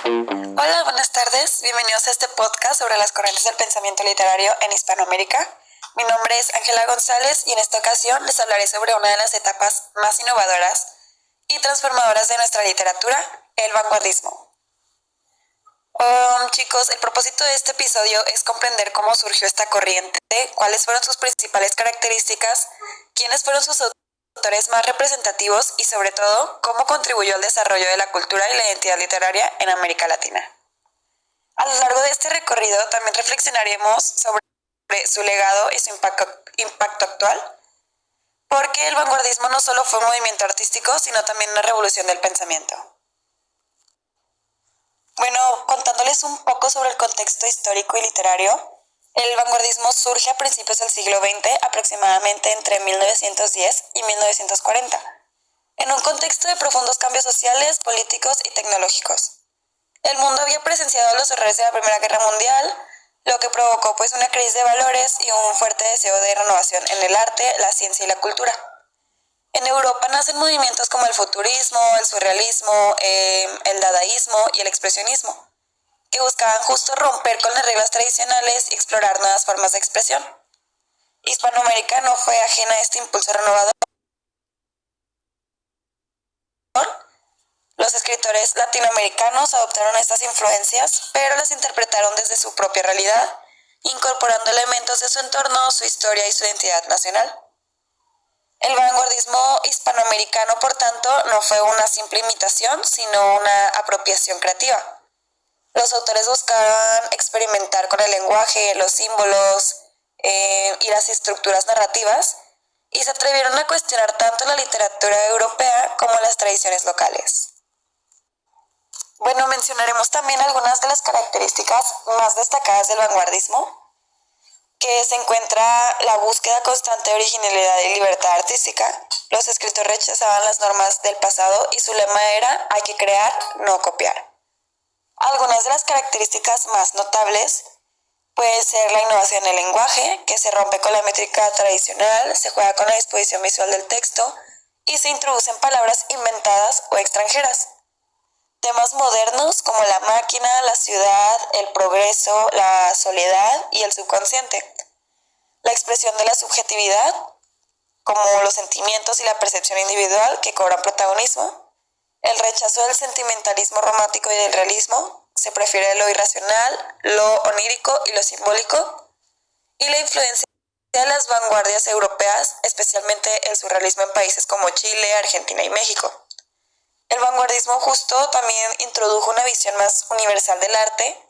Hola, buenas tardes. Bienvenidos a este podcast sobre las corrientes del pensamiento literario en Hispanoamérica. Mi nombre es Ángela González y en esta ocasión les hablaré sobre una de las etapas más innovadoras y transformadoras de nuestra literatura, el vanguardismo. Chicos, el propósito de este episodio es comprender cómo surgió esta corriente, cuáles fueron sus principales características, quiénes fueron sus autores más representativos y sobre todo cómo contribuyó al desarrollo de la cultura y la identidad literaria en América Latina. A lo largo de este recorrido también reflexionaremos sobre su legado y su impacto actual, porque el vanguardismo no solo fue un movimiento artístico, sino también una revolución del pensamiento. Bueno, contándoles un poco sobre el contexto histórico y literario, el vanguardismo surge a principios del siglo XX, aproximadamente entre 1910 y 1940, en un contexto de profundos cambios sociales, políticos y tecnológicos. El mundo había presenciado los horrores de la Primera Guerra Mundial, lo que provocó una crisis de valores y un fuerte deseo de renovación en el arte, la ciencia y la cultura. En Europa nacen movimientos como el futurismo, el surrealismo, el dadaísmo y el expresionismo, que buscaban justo romper con las reglas tradicionales y explorar nuevas formas de expresión. Hispanoamérica no fue ajena a este impulso renovador. Los escritores latinoamericanos adoptaron estas influencias, pero las interpretaron desde su propia realidad, incorporando elementos de su entorno, su historia y su identidad nacional. El vanguardismo hispanoamericano, por tanto, no fue una simple imitación, sino una apropiación creativa. Los autores buscaban experimentar con el lenguaje, los símbolos y las estructuras narrativas, y se atrevieron a cuestionar tanto la literatura europea como las tradiciones locales. Bueno, mencionaremos también algunas de las características más destacadas del vanguardismo, que se encuentra la búsqueda constante de originalidad y libertad artística. Los escritores rechazaban las normas del pasado y su lema era «hay que crear, no copiar». Algunas de las características más notables puede ser la innovación en el lenguaje, que se rompe con la métrica tradicional, se juega con la disposición visual del texto y se introducen palabras inventadas o extranjeras. Temas modernos como la máquina, la ciudad, el progreso, la soledad y el subconsciente. La expresión de la subjetividad, como los sentimientos y la percepción individual que cobran protagonismo. El rechazo del sentimentalismo romántico y del realismo. Se prefiere lo irracional, lo onírico y lo simbólico. Y la influencia de las vanguardias europeas, especialmente el surrealismo en países como Chile, Argentina y México. El vanguardismo justo también introdujo una visión más universal del arte,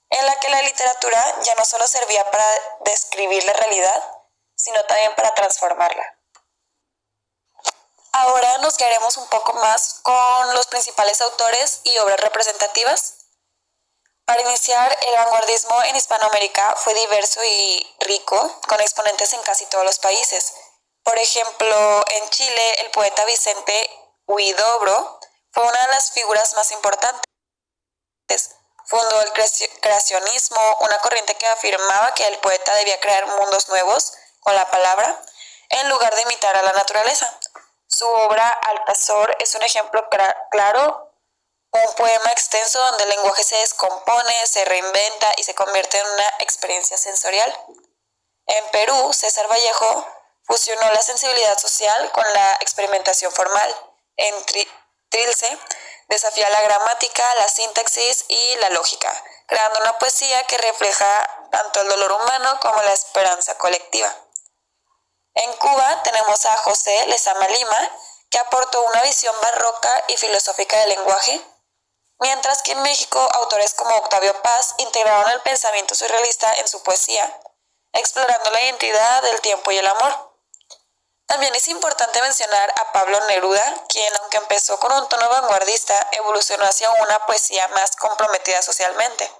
en la que la literatura ya no solo servía para describir la realidad, sino también para transformarla. Ahora nos guiaremos un poco más con los principales autores y obras representativas. Para iniciar, el vanguardismo en Hispanoamérica fue diverso y rico, con exponentes en casi todos los países. Por ejemplo, en Chile, el poeta Vicente Huidobro fue una de las figuras más importantes. Fundó el creacionismo, una corriente que afirmaba que el poeta debía crear mundos nuevos con la palabra, en lugar de imitar a la naturaleza. Su obra Altazor es un ejemplo claro, un poema extenso donde el lenguaje se descompone, se reinventa y se convierte en una experiencia sensorial. En Perú, César Vallejo fusionó la sensibilidad social con la experimentación formal. En Trilce desafía la gramática, la sintaxis y la lógica, creando una poesía que refleja tanto el dolor humano como la esperanza colectiva. En Cuba tenemos a José Lezama Lima, que aportó una visión barroca y filosófica del lenguaje, mientras que en México autores como Octavio Paz integraron el pensamiento surrealista en su poesía, explorando la identidad, el tiempo y el amor. También es importante mencionar a Pablo Neruda, quien, aunque empezó con un tono vanguardista, evolucionó hacia una poesía más comprometida socialmente,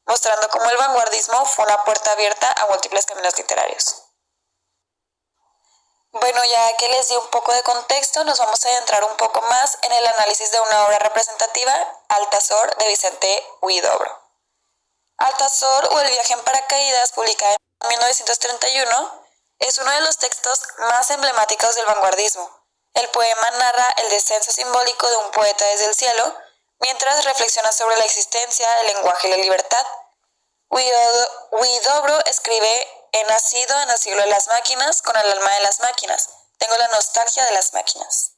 mostrando cómo el vanguardismo fue una puerta abierta a múltiples caminos literarios. Bueno, ya que les di un poco de contexto, nos vamos a adentrar un poco más en el análisis de una obra representativa, Altazor, de Vicente Huidobro. Altazor, o El viaje en paracaídas, publicada en 1931, es uno de los textos más emblemáticos del vanguardismo. El poema narra el descenso simbólico de un poeta desde el cielo, mientras reflexiona sobre la existencia, el lenguaje y la libertad. Huidobro escribe: he nacido en el siglo de las máquinas, con el alma de las máquinas. Tengo la nostalgia de las máquinas.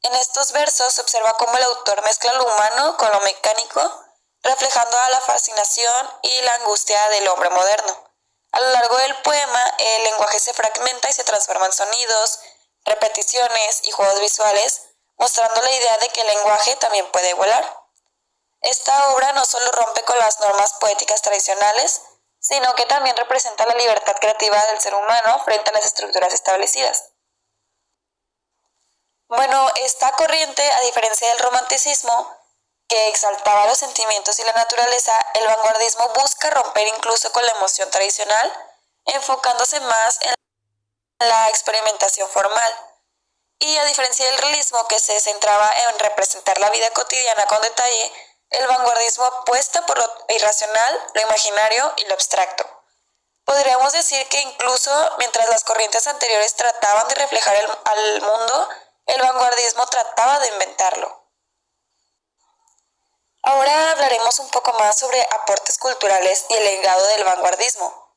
En estos versos se observa cómo el autor mezcla lo humano con lo mecánico, reflejando a la fascinación y la angustia del hombre moderno. A lo largo del poema, el lenguaje se fragmenta y se transforma en sonidos, repeticiones y juegos visuales, mostrando la idea de que el lenguaje también puede volar. Esta obra no solo rompe con las normas poéticas tradicionales, sino que también representa la libertad creativa del ser humano frente a las estructuras establecidas. Bueno, esta corriente, a diferencia del romanticismo, que exaltaba los sentimientos y la naturaleza, el vanguardismo busca romper incluso con la emoción tradicional, enfocándose más en la experimentación formal. Y a diferencia del realismo, que se centraba en representar la vida cotidiana con detalle, el vanguardismo apuesta por lo irracional, lo imaginario y lo abstracto. Podríamos decir que incluso mientras las corrientes anteriores trataban de reflejar al mundo, el vanguardismo trataba de inventarlo. Ahora hablaremos un poco más sobre aportes culturales y el legado del vanguardismo,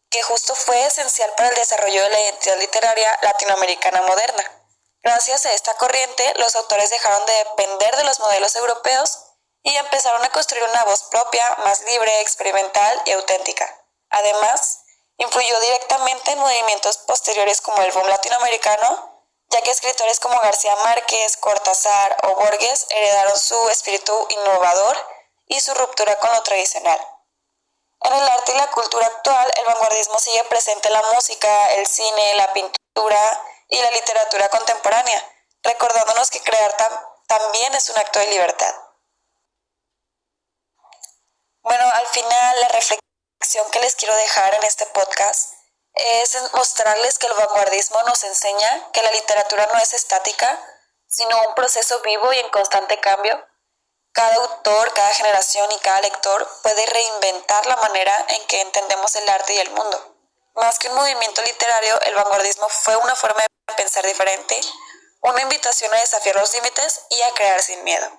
que justo fue esencial para el desarrollo de la identidad literaria latinoamericana moderna. Gracias a esta corriente, los autores dejaron de depender de los modelos europeos y empezaron a construir una voz propia, más libre, experimental y auténtica. Además, influyó directamente en movimientos posteriores como el boom latinoamericano, ya que escritores como García Márquez, Cortázar o Borges heredaron su espíritu innovador y su ruptura con lo tradicional. En el arte y la cultura actual, el vanguardismo sigue presente en la música, el cine, la pintura y la literatura contemporánea, recordándonos que crear también es un acto de libertad. Bueno, al final la reflexión que les quiero dejar en este podcast es mostrarles que el vanguardismo nos enseña que la literatura no es estática, sino un proceso vivo y en constante cambio. Cada autor, cada generación y cada lector puede reinventar la manera en que entendemos el arte y el mundo. Más que un movimiento literario, el vanguardismo fue una forma de pensar diferente, una invitación a desafiar los límites y a crear sin miedo.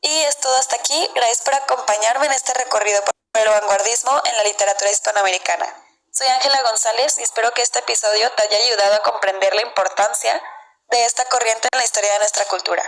Y es todo hasta aquí. Gracias por acompañarme en este recorrido por el vanguardismo en la literatura hispanoamericana. Soy Ángela González y espero que este episodio te haya ayudado a comprender la importancia de esta corriente en la historia de nuestra cultura.